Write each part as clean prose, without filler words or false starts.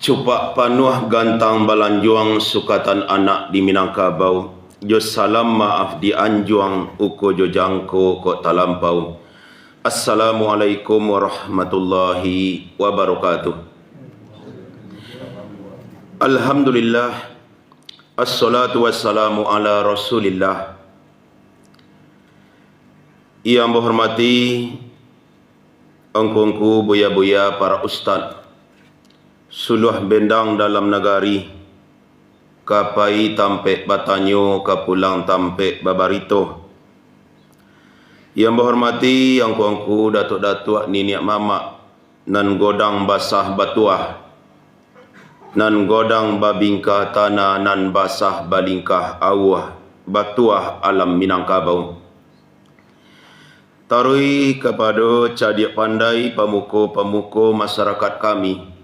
Cupak panuh gantang balanjuang sukatan anak di Minangkabau. Jo salam maaf di anjuang uko jo jangko ko talampau. Assalamualaikum warahmatullahi wabarakatuh. Alhamdulillah. Assalatu wassalamu ala Rasulillah. Yang menghormati engkongku buya-buya para ustaz, suluh bendang dalam negari, kapai tampek batanyo kapulang tampek babarito. Yang menghormati engkongku datuk-datuk niniak mamak, nan godang basah batuah, nan godang babingkah tanah, nan basah balingkah awah, batuah alam Minangkabau. Tarui kepada cadik pandai pemuko-pemuko masyarakat kami.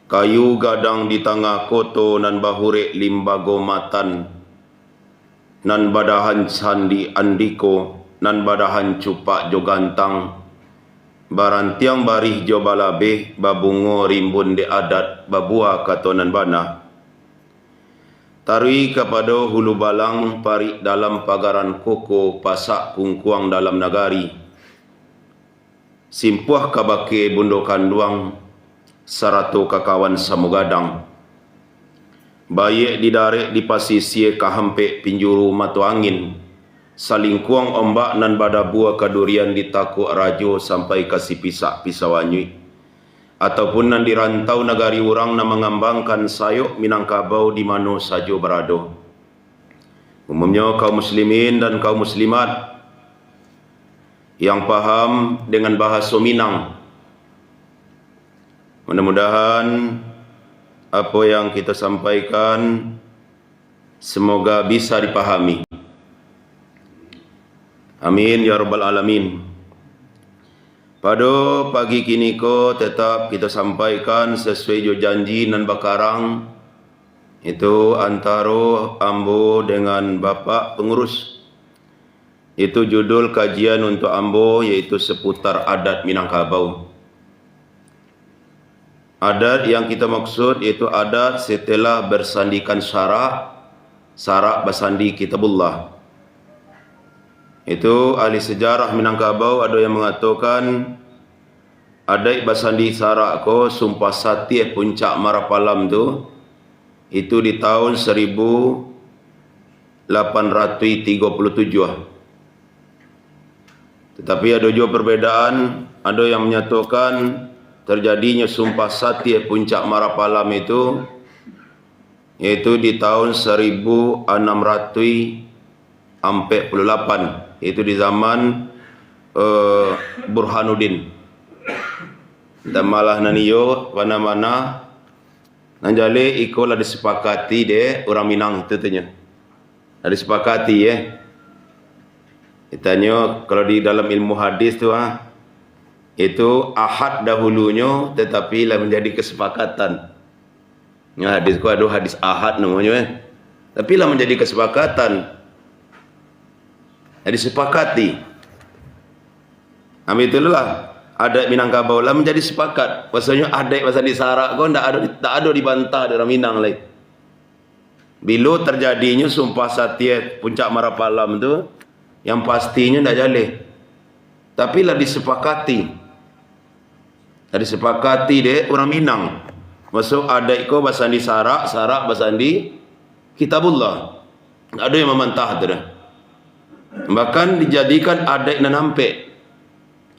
Kayu gadang di tengah koto nan bahurek limbago matan, nan badahan sandi andiko, nan badahan cupak jo gantang, barantiang barih jo balabeh, babungo rimbun de adat, babua katonan bana. Tarui kepada hulu balang parik dalam pagaran koko pasak kungkuang dalam nagari. Simpuah kabake bundo kanduang sarato kakawan samugadang. Bayek didarek di pasisir kahampek pinjuru matu angin. Salingkuang ombak nan badabua kadurian ditakuk rajo sampai kasih pisak pisawanyui. Ataupun nan dirantau negari orang na mengambangkan sayuk Minangkabau di mana saja berada. Umumnya kaum muslimin dan kaum muslimat yang paham dengan bahasa Minang. Mudah-mudahan apa yang kita sampaikan semoga bisa dipahami. Amin ya rabbal alamin. Pada pagi kini ko tetap kita sampaikan sesuai jo janji nan bakarang, itu antara ambo dengan Bapak pengurus. Itu judul kajian untuk ambo yaitu seputar adat Minangkabau. Adat yang kita maksud yaitu adat setelah bersandikan syarak bersandi kitabullah. Itu ahli sejarah Minangkabau ada yang mengatakan adat bersandi syarak ko sumpah satih puncak Marapalam tu itu di tahun 1837. Tetapi ada juga perbedaan, ada yang menyatakan terjadinya sumpah satih puncak Marapalam itu yaitu di tahun 1648. Itu di zaman Burhanuddin. Dan malah naniyo mana-mana nanjale ikolah disepakati de orang Minang itu tanya. Ada disepakati ya. Ditanya kalau di dalam ilmu hadis tu itu ahad dahulunya tetapi lah menjadi kesepakatan. Ya, hadis ku ada hadis ahad namanya tapi lah menjadi kesepakatan. Jadi sepakati. Ambil itulah adat Minangkabau lah menjadi sepakat. Maksudnya adat pasal di sarak kau tak ada dibantah dari Minang lain. Bila terjadinya sumpah satya puncak Marapalam tu, yang pastinya tak jaleh. Tapi lah disepakati. Lah disepakati deh orang Minang. Maksud adat kau pasal di sarak pasal di kitabullah. Tak ada yang membantah tu dah. Bahkan dijadikan adat nan hampek.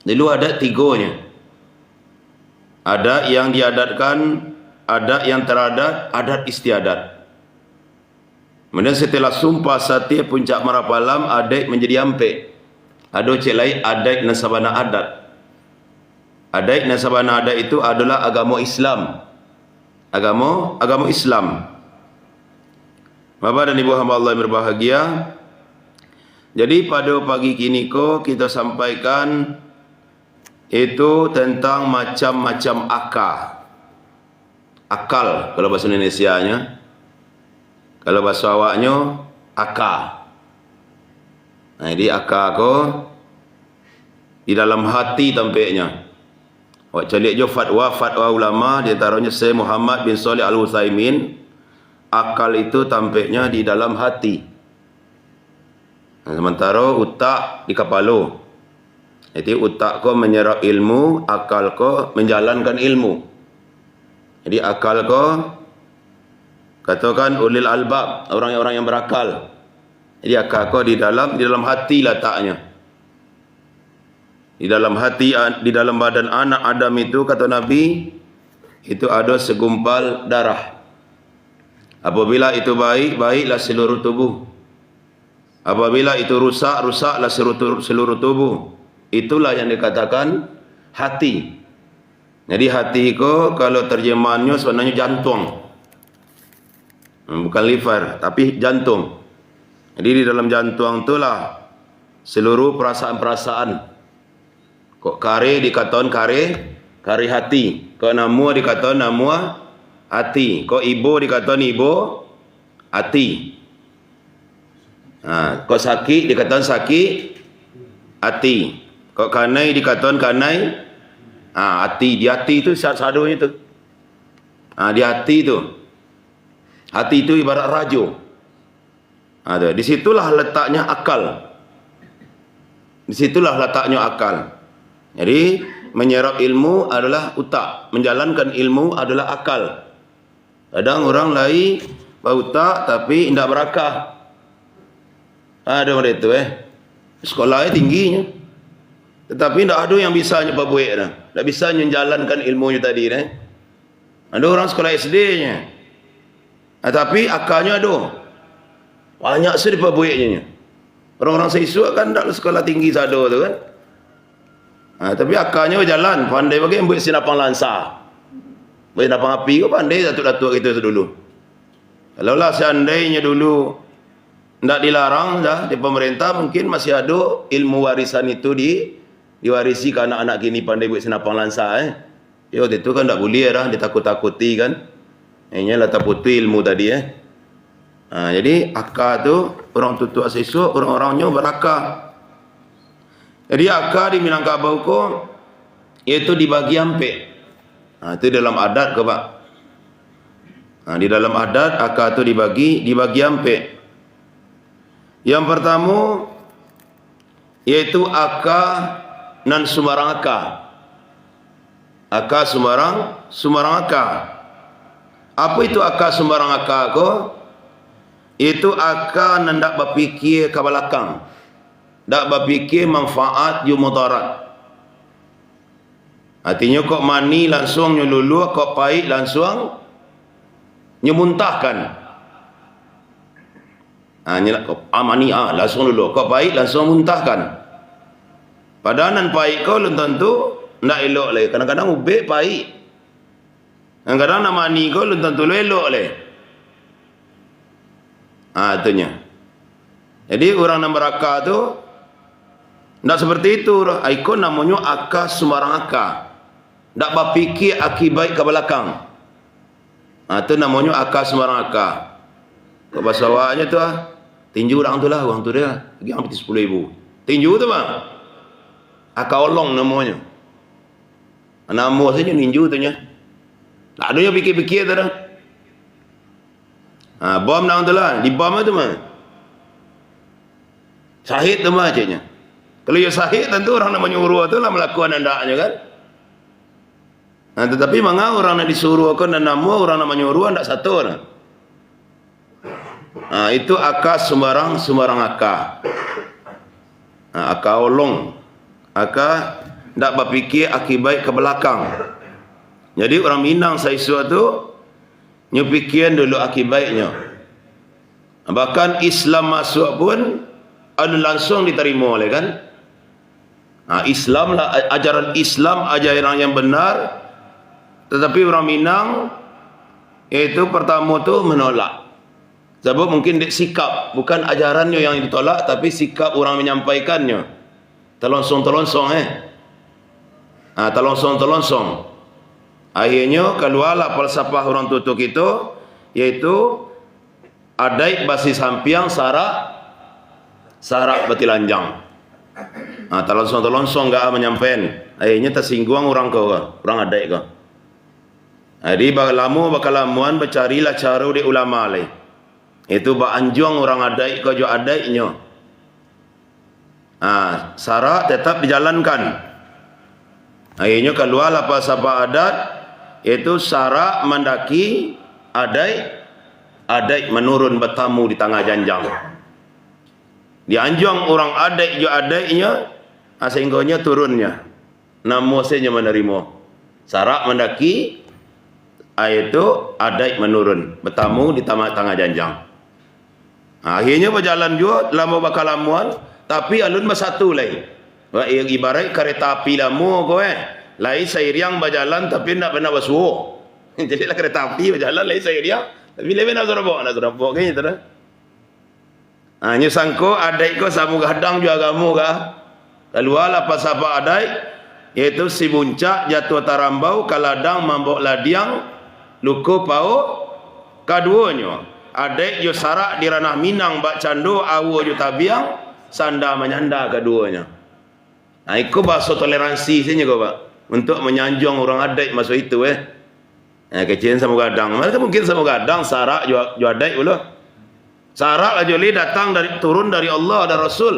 Dulu adat tiganya. Adat yang diadatkan, adat yang teradat, adat istiadat. Kemudian setelah sumpah satya puncak Marapalam, adat menjadi hampek. Ada cek lain adat nasabana adat. Adat nasabana adat itu adalah agama Islam. Agama Islam. Bapak dan Ibu hamba Allah yang berbahagia, jadi pada pagi kini ko kita sampaikan itu tentang macam-macam akal kalau bahasa Indonesianya. Kalau bahasa awaknya akal. Nah, jadi akal ko di dalam hati tampaknya. Wak calik jo fatwa ulama, di antaranya Syekh Muhammad bin Shalih Al-Utsaimin, akal itu tampaknya di dalam hati. Sementara utak di kepala. Jadi utak kau menyerap ilmu, akal kau menjalankan ilmu. Jadi akal kau, katakan ulil albab, orang-orang yang berakal. Jadi akal kau di dalam hati letaknya. Di dalam hati, di dalam badan anak Adam itu, kata Nabi, itu ada segumpal darah. Apabila itu baik, baiklah seluruh tubuh. Apabila itu rusak, rusaklah seluruh tubuh. Itulah yang dikatakan hati. Jadi hati itu kalau terjemahannya sebenarnya jantung. Bukan liver, tapi jantung. Jadi di dalam jantung itulah seluruh perasaan-perasaan. Kok kare dikatakan kare hati. Kok nama dikatakan nama hati. Kok ibu dikatakan ibu hati. Kok sakit dikatakan sakit hati. Kok kanai dikatakan kanai hati. Di hati itu sadunya tu. Di hati itu. Hati itu ibarat rajo. Di situlah letaknya akal. Di situlah letaknya akal. Jadi menyerap ilmu adalah utak, menjalankan ilmu adalah akal. Kadang orang lain berutak tapi tidak berakal. Ada orang itu sekolahnya tingginya, tetapi tidak ada yang bisa berbuat dah. Tak bisa menjalankan ilmunya tadi dah. Ada orang sekolah SD-nya, tapi akalnya ada. Banyak sekali berbuatnya. Orang-orang siswa kan tak sekolah tinggi sado tu kan. Tapi akalnya berjalan, pandai bagi buat sinapang lansa. Buat sinapang api kau pandai datuk-datuk kita tu dulu. Kalau lah seandainya dulu tidak dilarang dah di pemerintah, mungkin masih ada ilmu warisan itu diwarisi ke anak-anak kini pandai buat sinapang lansa. Ya waktu itu kan tak boleh dah, ditakut-takuti kan. Ini lah takuti ilmu tadi Jadi akal tu orang tutua siswa, orang-orangnya berakal. Jadi akal di Minangkabau ko iaitu dibagi ampek. Itu dalam adat ke Pak. Di dalam adat akal itu dibagi ampek. Yang pertama yaitu akal nan sumarang akal. Akal sumarang akal. Apa itu akal sumarang akal ko? Itu akal nan dak berfikir ke belakang. Tak berfikir manfaat ju mudarat. Artinya kok mani langsung nyululu, kok pahit langsung nyemuntahkan. Mani langsung lulu, kok pahit langsung muntahkan. Padahal nan pahit kau belum tentu nak elok leh. Kadang-kadang ubek pahit. Kadang-kadang nak mani kau belum tentu elok leh. Itunya. Jadi orang yang berakal tu tak seperti itu. Ikon namanya akal sumarang akal. Tak berfikir akibat ke belakang. Itu namanya akal sumarang akal. Kau bahasa awaknya tu tinju orang tu lah. Orang tu dia pergi ambil 10,000. Tinju tu bang. Akal olong namanya. Nama saja ninju tu nya. Tak ada yang fikir-fikir tu dah. Bom orang tu lah. Di bom tu mah. Syahid tu mah caknya. Kalau ia sahih tentu orang nak menyuruh tu lah melakukan hendaknya kan. Tetapi mengapa orang nak disuruh kan dan nama orang nak menyuruh hendak satu lah. Itu akal sumarang akal. Akal olong. Akal tak berfikir akibat ke belakang. Jadi orang Minang saiswa tu nyepikiran dulu akibatnya. Bahkan Islam masuk pun ada langsung diterima oleh kan. Islam lah, ajaran Islam ajaran yang benar, tetapi orang Minang itu pertama tu menolak. Sebab mungkin sikap, bukan ajarannya yang ditolak, tapi sikap orang menyampaikannya. Telonsong. Telonsong. Akhirnya keluarlah falsafah orang tutuk itu, yaitu adai basi sampiang sarak betilanjang. Telonsong gak menyampaikan. akhirnya tersinggung orang kau, orang adik kau. Jadi bakal lamuan bercarilah cara di ulama lain. Itu anjung orang adik kau jo adiknya. Syarat tetap dijalankan. Akhirnya keluar apa sapa adat, itu syarat mendaki adik menurun bertamu di tengah janjang. Dianjung orang adik jo adiknya, sehingga turunnya. Namusnya menerima. Syarat mendaki, itu adik menurun bertamu di tengah janjang. Akhirnya berjalan juga lama bakal lamuan, tapi alun bersatu lain. Ibarat kereta api lama kau lain sairiang berjalan tapi tidak pernah bersuah. Jadi lah kereta api berjalan lain sairiang tapi lebih nak serabok kayaknya tu dah. Nyusangko adik kau samu gadang juga kamu kah? Keluar apa sapa adik, iaitu si buncak jatuh tarambau kaladang mambok ladiang luku pau kaduanya. Adik jo sarak di ranah Minang bak cando awu jo tabiang sanda menyanda keduanya. Itu bahasa toleransi sini kau pak, untuk menyanjung orang adik masuk itu kecil sama gadang. Mereka mungkin sama gadang sarak jo adik pula. Sarak aja li datang turun dari Allah dan Rasul.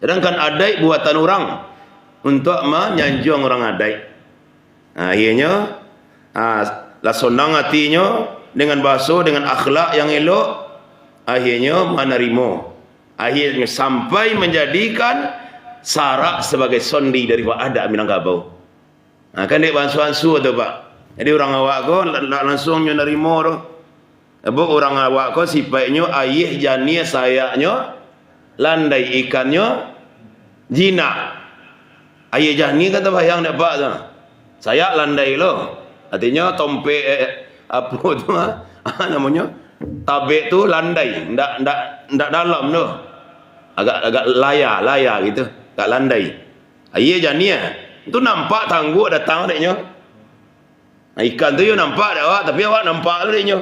Sedangkan adik buatan orang untuk menyanjung orang adik. Akhirnya lah senang hatinya dengan bahasa, dengan akhlak yang elok, akhirnya menerima. Akhirnya sampai menjadikan sarak sebagai sondi dari adat Minangkabau. Kan dia bansu-bansu tu pak. Jadi orang awak ko langsung menerima tu. Sebab orang awak ko sifatnya ayah jania sayaknya landai ikannya jinak. Ayah jani kata bayang tak pak tu. Sayak landai lo. Artinya tompe apa tu namanya tabek tu landai, ndak dalam tu. Agak layar gitu, agak landai. Ayah jania tu nampak tangguh datang adiknya. Ikan tu you nampak dah awak, tapi awak nampak adiknya.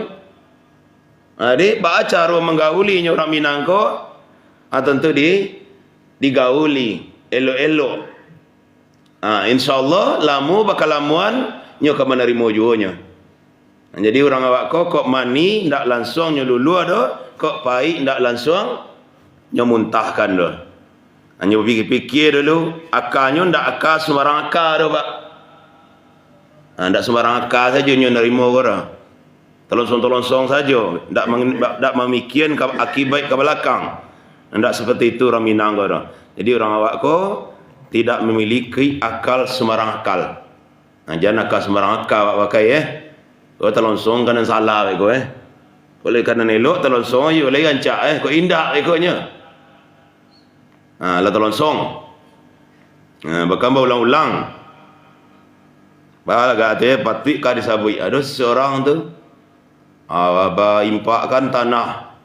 Jadi bak cara menggaulinya orang Minang ko, tentu digauli elok-elok. InsyaAllah lamu bakal lamuan nyo ke menerima juanya. Jadi orang awak kok mani ndak langsung nyo dulu ada, kok pahit ndak langsung nyo muntahkan dah. Hanya fikir dulu, akalnya ndak akal sembarang akal dah pak. Ndak sembarang akal saja nyo nerima orang. Tolong-tolong saja, ndak memikirkan akibat ke belakang. Ndak seperti itu orang Minang ko dah. Jadi orang awak ko tidak memiliki akal sembarang akal. Jangan akal sembarang akal awak pakai kau telonsong kanan salah kau boleh kanan elok telonsong you boleh gancak kau indah ikutnya. Lah telonsong. Bahkan berulang-ulang. Bahal kata patut ka disabui. Ada seorang tu impakkan tanah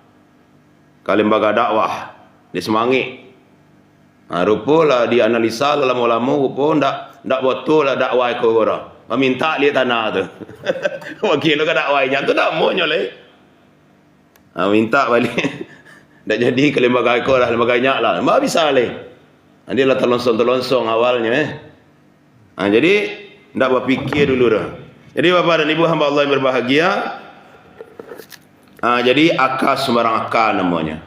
kalimbaga dakwah di Semangit. Rupalah dianalisa lama-lama rupa ndak betul lah dakwah ko orang. Meminta lihat tanah tu. Wakil ke dakwahnya tu dak mau nyoleh. Minta balik. Ndak jadi ke lembaga ko lah, lembaga nyak lah. Mbak bisa leh. Dia lah telonsong awalnya jadi ndak berfikir dulu dah. Jadi Bapak dan Ibu hamba Allah yang berbahagia, jadi akal sembarang akal namanya.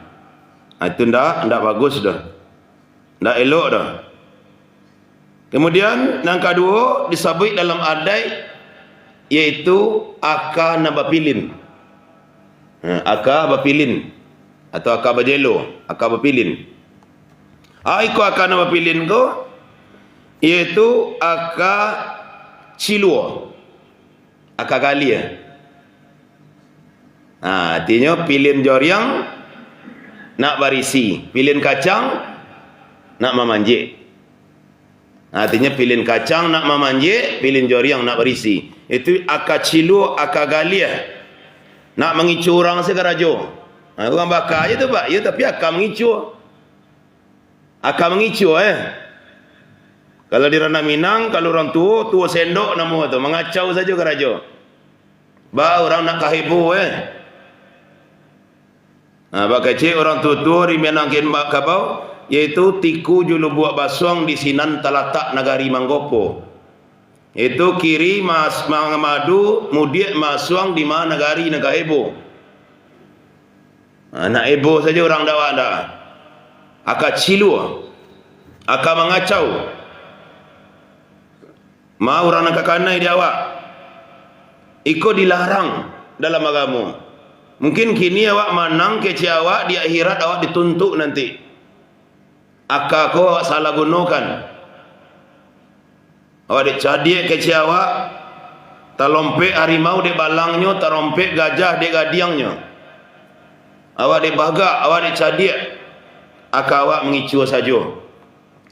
Itu ndak bagus dah. Ndak elok dah. Kemudian yang kedua disebut dalam adat yaitu akal nabapilin. Akal bapilin atau akal bajelo, akal bapilin. Ikut akal nabapilin ko yaitu akal cilua. Akal galia. Artinya pilin joriang nak barisi, pilin kacang nak memanjik. Artinya pilin kacang nak memanjik, pilin joriang nak berisi. Itu akal cilu, akal galia. Nak mengicu orang sekarajo. Orang bakar aja tu pak. Ya tapi akal mengicu. Akal mengicu Kalau di ranah Minang, kalau orang tua sendok nama tu. Mengacau saja karajo. Orang nak kahibu Bak kecil orang tua di Minang kin bak kabau. yaitu tiku julu buat basuang di sinan talatak nagari Manggopo. Itu kiri mas mangmadu mudiak masuang di mana nagari Nagahebo. Anak Ebo saja orang dakwah dah. Aka cilu, aka mengacau. Ma orang nak kanai dia awak. Iko dilarang dalam agama. Mungkin kini awak manang kece awak, di akhirat awak dituntut nanti. Aka ko awak salah gunakan. Awak dicadik kece awak, talompek harimau di balangnya, tarompek gajah di gadiangnya. Awak dibagak, awak dicadik, aka awak mengicu saja.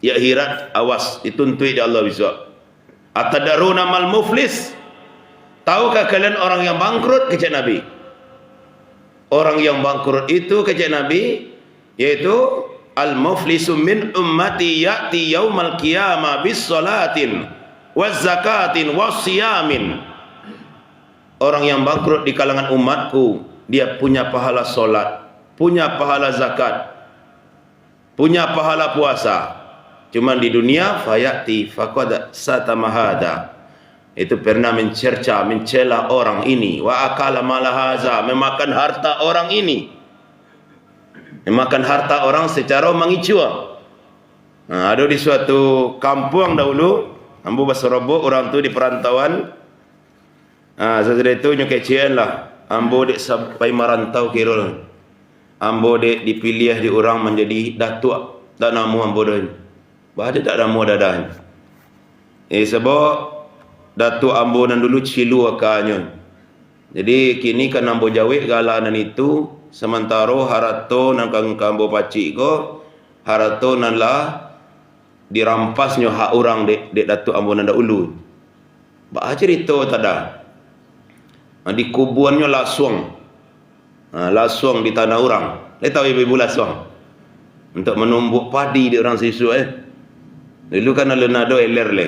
Di akhirat awas dituntut di Allah besok. Atadaruna mal muflis? Tahukah kalian orang yang bangkrut? Kecek Nabi. Orang yang bangkrut itu kecek Nabi, yaitu al-muflisu min ummati ya'ti yaumal qiyamah bis salatin waz zakatin was siyamin. Orang yang bangkrut di kalangan umatku, dia punya pahala solat, punya pahala zakat, punya pahala puasa. Cuman di dunia fayati faqad satamahada. Itu pernah mencerca, mencela orang ini. Wa akala malahaza, memakan harta orang ini. Memakan harta orang secara mengicua. Nah, ada di suatu kampung dahulu, ambu Basrobo, orang tu di perantauan. Setelah itu nyukecian lah. Ambo dek sampai merantau kirul. Ambo dek dipilih di orang menjadi datuk. Tak namu ambo dah. Bahada tak namu dadah. Sebab Datuk ambo nan dulu cilu akanya. Jadi kini kan ambo jawik galanan itu, sementara harato nan kambo pacik ko, harato nan lah dirampasnya hak orang dek datuk ambo nan dahulu. Ba cerita tada. Di kubuannya lasuang. Lasuang di tanah orang. Le tahu ibu lasuang. Untuk menumbuk padi di orang sisu Dulu kan ada nado eler le.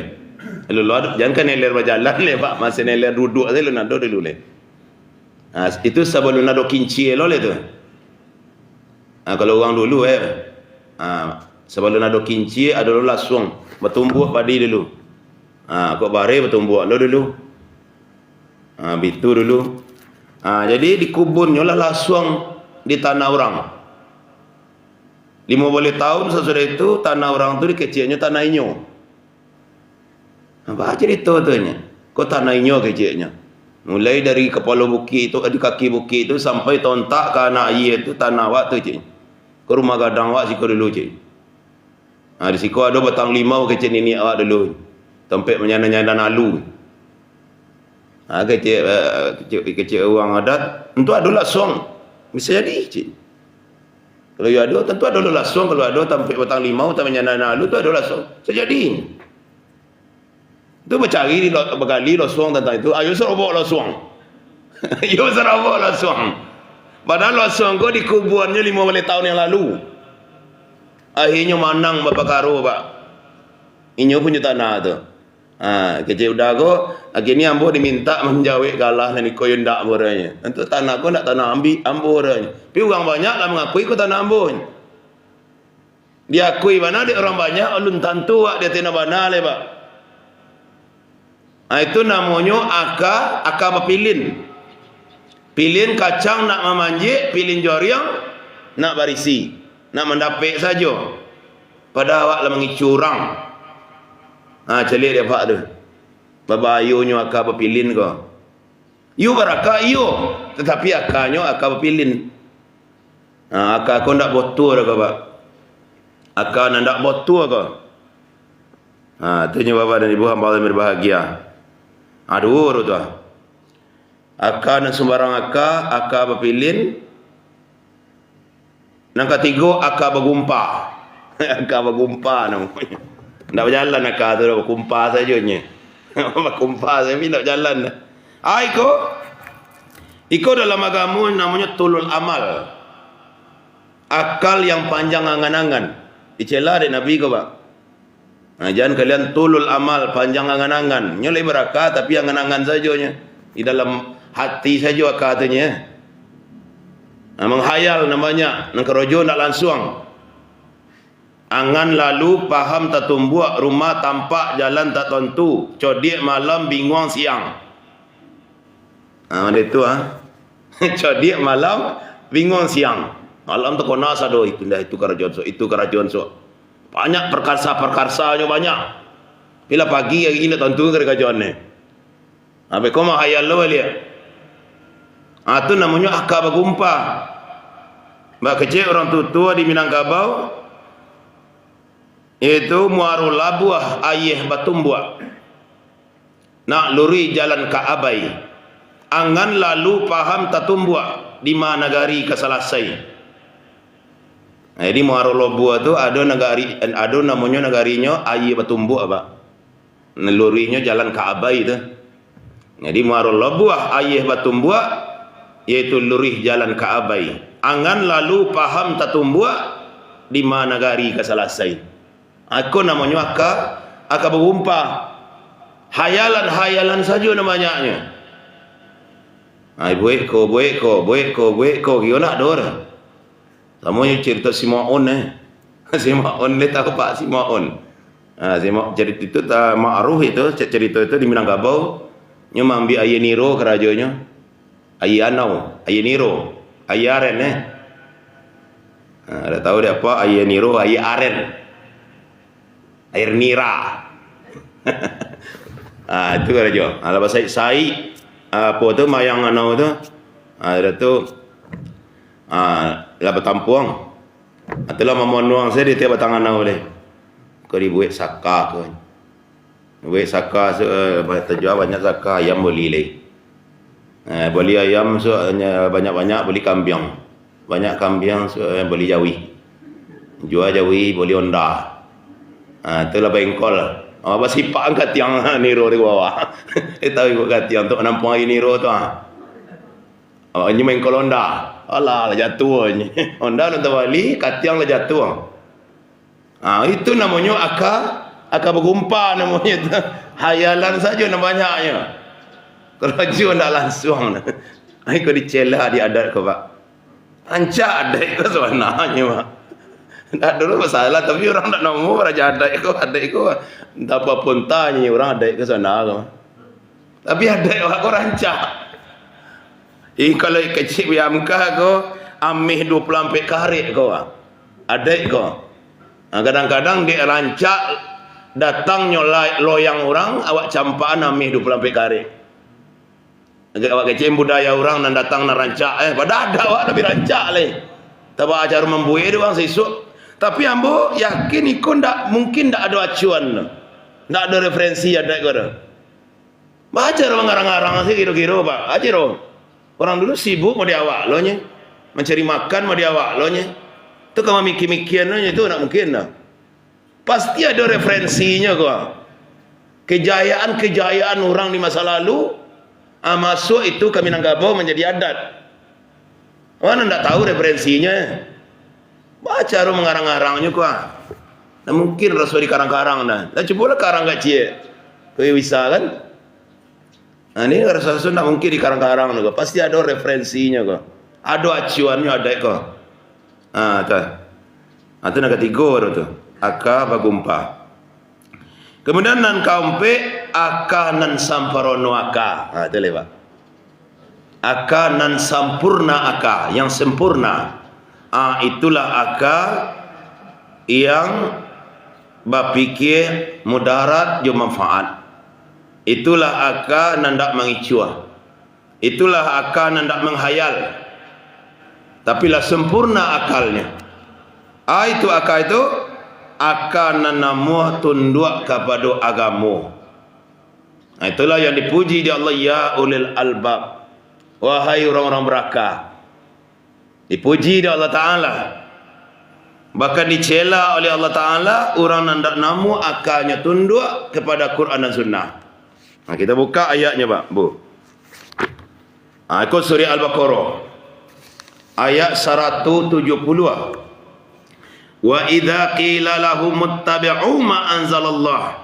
Lalu jangan kan neler berjalan le pak, masih neler duduk aja lu nado dulu le. Itu sebelum nado kinci lo le tu. Kalau orang dulu sebelum nado kinci ada lo langsung bertumbuh padi dulu. Kok bare bertumbuh lo dulu. Bitu dulu. Jadi di kubunnya lah langsung di tanah orang. 50 tahun sesudah itu tanah orang tu dikecilnya tanah inyo. Apa cerita tu nya? Kau tanah inyo kecilnya. Mulai dari kepala bukit itu, di kaki bukit itu sampai tontak ke anak air itu tanah awak tu cik. Ke rumah gadang awak siku dulu cik. Di siku ada batang limau kecil ini awak dulu. Tempat menyana-nyana nalu. Kecil orang adat, tentu adalah song. Bisa jadi cik. Kalau ada tentu adalah song. Kalau ada tempat batang limau, tempat menyana nalu tu adalah song. Sejadi. Itu bercari berkali losong tentang itu. Ayo serobok losong. Ayo serobok losong. Padahal losong kau di kubuannya 50 tahun yang lalu. Akhirnya manang bapak karo pak. Inyo punya tanah tu. Kecil udah kau. Akhirnya ambo diminta menjawab galah nani koyon dak boranya. Untuk tanah kau nak tanah ambo boranya. Tapi orang banyak lah mengakui kau tanah ambo. Diakui mana dia orang banyak. Alun tantu wak dia tanah mana le pak. Itu namanya aka berpilin. Pilin kacang nak memanjik, pilin joriang nak barisi, nak mendapik saja. Pada awak lah mengicurang. Celik dia pak tu. Babayunya aka berpilin ko. You beraka you, tetapi akanya aka berpilin. Aka kau ndak botur ko pak. Aka ndak botur ko. Tanya bapa dan ibu hamba yang berbahagia. Aduh tu. Aka dan sembarang aka berpilin. Yang ketiga aka bergumpa. Aka bergumpa namanya. Tak berjalan aka tu bergumpa sajanya. Bergumpa saja tak berjalan. Iko dalam agama namanya tulul amal. Akal yang panjang angan-angan. Dicela dari Nabi ko pak. Jangan kalian tulul amal, panjang angan-angan. Nyoleh berakah tapi angan-angan saja. Di dalam hati saja katanya. Menghayal namanya. Nang kerojo nak langsung. Angan lalu paham tak tumbuh, rumah tampak jalan tak tentu, codiak malam bingung siang. Mana itu codiak malam bingung siang. Malam tu kona sado itu dah itu kerajaan so, itu kerajaan so. Banyak perkarsa-perkarsanya banyak. Bila pagi hari ini tentu kerajaan ni. Habis kau mah hayal lo lihat. Tu namanya akak bergumpa. Mbak kecil orang tua di Minangkabau itu muarul labuah ayah batumbuak. Nak luri jalan ke Abai. Angan lalu paham tatumbuak di mana negari keselasai. Jadi muarul labuah tu ada namanya negarinya ayah batumbuak apa? Lurinya jalan ke Abai tu. Jadi muarul labuah ayah batumbuak yaitu lurih jalan ke Abai. Angan lalu paham tatumbuak di mana negari keselasai. Aku namanya akak bergumpa. Hayalan saja namanya. Buik ko gimana dor. Namanya cerita si Maun Si Maun ni tahu Pak si Maun. Cerita itu ma'ruf itu cerita itu di Minangkabau. Nya ambil ayah Niro kerajaannya. Ayah Anau, ayah Niro, ayah Aren Ada tahu dia apa ayah Niro, ayah Aren. Air nira. Itu kan aja. Kalau bahasa sai apa tu mayang anau tu. Ada tu lah bertampuang. Itulah memonuang saya di tiap batang anau ni. Kau dibuat saka kau. Buat saka terjual banyak saka ayam beli leh. Beli ayam banyak-banyak beli kambing. Banyak kambing beli jawi. Jual jawi beli onda. Itulah bengkol. Apa sipak angkat tiang Niro di bawah. Tahu ikut kat tiang untuk nampung air Niro tu. Ini bengkol Honda. Alah jatuh. Honda nak balik, kat tiang lah jatuh. Itu namanya akak bergumpa namanya tu. Hayalan saja namanya. Kerajaan tak langsung. Aku dicela di adat kau Pak. Ancak adat kau sebenarnya Pak. Tak dulu masalah tapi orang tak nombor raja adat ko tak apa pun tanya orang adat ke sana ko. Tapi adat ko rancak. Kalau kecil biamkah ko amih 24 karet ko. Adat ko. Kadang-kadang dia rancak datang nyolai loyang orang awak campaan amih 24 karet. Awak kecil budaya orang nan datang nan rancak pada ada awak tapi rancak le. Tabak acara membuih doang sesuk. Tapi ambo yakin ikon mungkin tak ada acuan. Tak ada referensi ada kau dah. Baca orang ngarang-ngarang sih kira-kira Pak. Ajar orang dulu sibuk mau diawak lo nya. Mencari makan mau diawak lo nya. Tu kalau mikir-mikir lo nya tu nak mungkin dah. Pasti ada referensinya kau. Kejayaan orang di masa lalu masuk itu ke Minangkabau menjadi adat. Mana tak tahu referensinya. Baca orang mengarang-arangnya kuah. Nah, mungkin rasul di karang-karang dah. Dah cubalah karang kecil. Kau bisa kan? Ini rasul tak mungkin di karang-karang juga. Pasti ada referensinya kau. Ada acuannya ada kau. Itu nak ketiga tu. Aka bagumpa. Kemudian nan kaumpe aka nan samparono aka. Itu lepas. Aka nan sampurna aka, yang sempurna. Itulah akal yang berfikir mudarat jo manfaat. Itulah akal nandak mengicua. Itulah akal nandak menghayal. Tapi lah sempurna akalnya. Itu akal itu akal nanamu tunduk kepada agamu. Itulah yang dipuji di Allah ya ulil albab. Wahai orang-orang berakal. Dipuji oleh Allah Ta'ala. Bahkan dicela oleh Allah Ta'ala. Orang yang tak namu akalnya tunduk kepada Quran dan Sunnah. Kita buka ayatnya Pak Bu. Ikut surah Al-Baqarah. Ayat 170. Wa idza qila lahum ittabi'u ma anzalallah.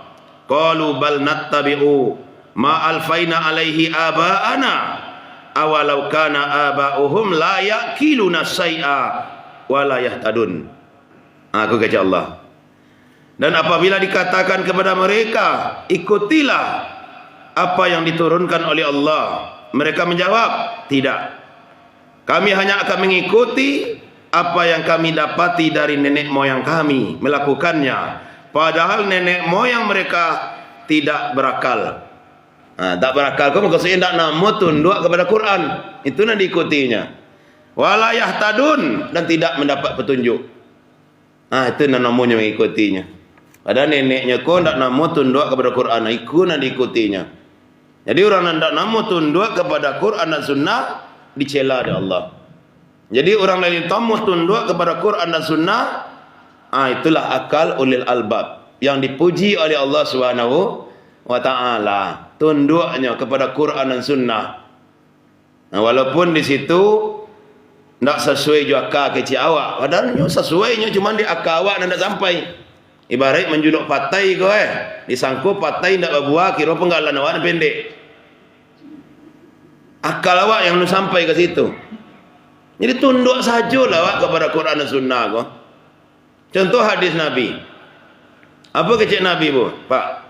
Qalu bal nattabi'u ma alfaina alaihi aba'ana. Awalau kana aba'uhum la ya'kiluna syai'a wa la yahtadun. Aku kata Allah. Dan apabila dikatakan kepada mereka, ikutilah apa yang diturunkan oleh Allah, mereka menjawab, tidak. Kami hanya akan mengikuti apa yang kami dapati dari nenek moyang kami melakukannya. Padahal nenek moyang mereka tidak berakal. Tak berakal, kau maksudnya tidak namu tunduk kepada Quran. Itu yang diikutinya. Wala yahtadun, dan tidak mendapat petunjuk. Itu namanya mengikutinya. Padahal neneknya kau tidak namu tunduk kepada Quran. Itu yang diikutinya. Jadi orang yang tidak namu tunduk kepada Quran dan Sunnah dicela oleh Allah. Jadi orang lain tamu tunduk kepada Quran dan Sunnah, itulah akal ulil albab yang dipuji oleh Allah Subhanahu wa taala. Tunduknya kepada Quran dan Sunnah. Walaupun di situ tidak sesuai juga akal kecil awak. Padahal sesuainya cuma di akal awak dan tidak sampai. Ibarat menjuluk patai kau disangkut patai tidak berbuah, kira penggalan awak pendek. Akal awak yang sampai ke situ. Jadi tunduk sajalah awak kepada Quran dan Sunnah kau. Contoh hadis Nabi. Apa kecil Nabi bu, Pak?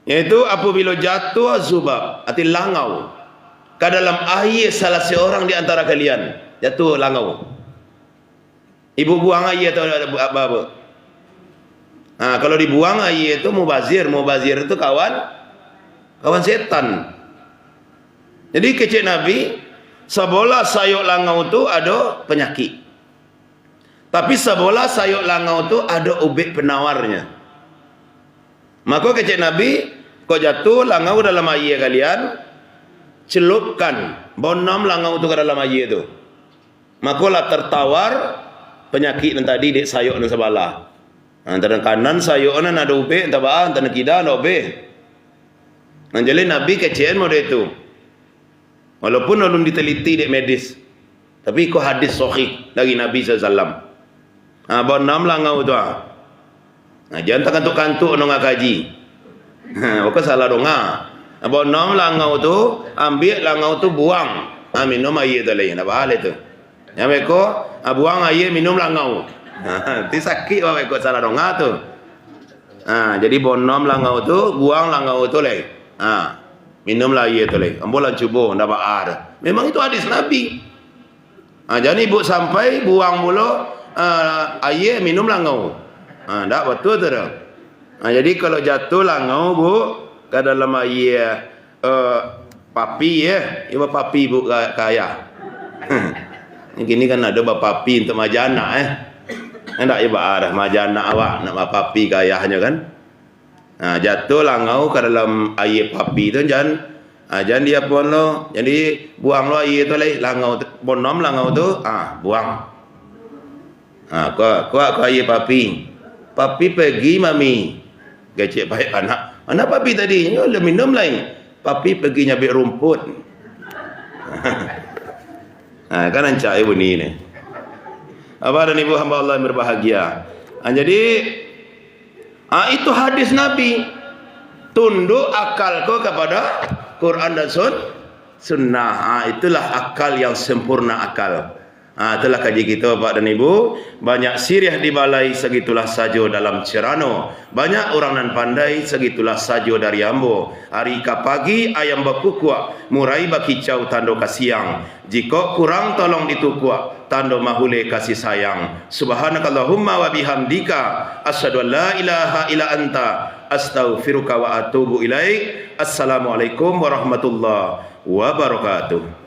Yaitu apabila jatuh zubab, arti langau, ke dalam air salah seorang di antara kalian, jatuh langau. Ibu buang air atau apa? Kalau dibuang air itu mubazir itu kawan setan. Jadi kecil Nabi, sebola sayuk langau itu ada penyakit. Tapi sebola sayuk langau itu ada ubat penawarnya. Maka kecil Nabi, kau jatuh langau dalam air kalian, celupkan bonam langau itu ke dalam air itu. Maka lah tertawar penyakit yang tadi di sayuk dan sebelah. Antara kanan sayuk nan ada ubat, antara kiri ada ubat. Jadi Nabi kecil model itu. Walaupun belum diteliti di medis, tapi kau hadis sahih dari Nabi SAW. Bonam langau tu. Jangan kantuk-kantuk nonga kaji. Oke salah donga. Bonam langau tu, ambil langau tu buang. Minum air tu lain. Apa hal itu? Yang mereka buang air minum langau. Itu sakit apa mereka salah donga tu. Jadi bonam langau tu, buang langau tu lain. Minumlah air tu lain. Ambulan cuba dapat air. Memang itu hadis Nabi. Jadi ibu sampai buang mula air minum langau. Tak betul tu dah. Jadi kalau jatuh langau bu ke dalam air papi ibu papi bu kaya. Ini kan ada papi untuk majana Hendak ibu arah majana awak nak papi kayahnya kan. Jatuh langau ke dalam air papi tu jangan dia pun lo. Jadi buang lo air tu lagi langau bonom langau tu buang. Kau air papi. Papi pergi mami. Gecek baik anak papi tadi le minum lain. Papi pergi nyabik rumput. Kan ancak ibu ni. Abah dan ibu hamba Allah yang berbahagia. Jadi itu hadis Nabi. Tunduk akal kau kepada Quran dan Sunnah. Itulah akal yang sempurna akal. Itulah kaji kita Bapak dan Ibu. Banyak sirih di balai, segitulah sajo dalam cerano. Banyak orang nan pandai, segitulah sajo dari ambo. Hari ka pagi ayam bakukua, murai bakicau tando kasiang. Jika kurang tolong ditukua, tando mahule kasih sayang. Subhanakallahumma wa bihamdika, asyhadu an la ilaha illa anta, astaghfiruka wa atubu ilaik. Assalamualaikum warahmatullahi wabarakatuh.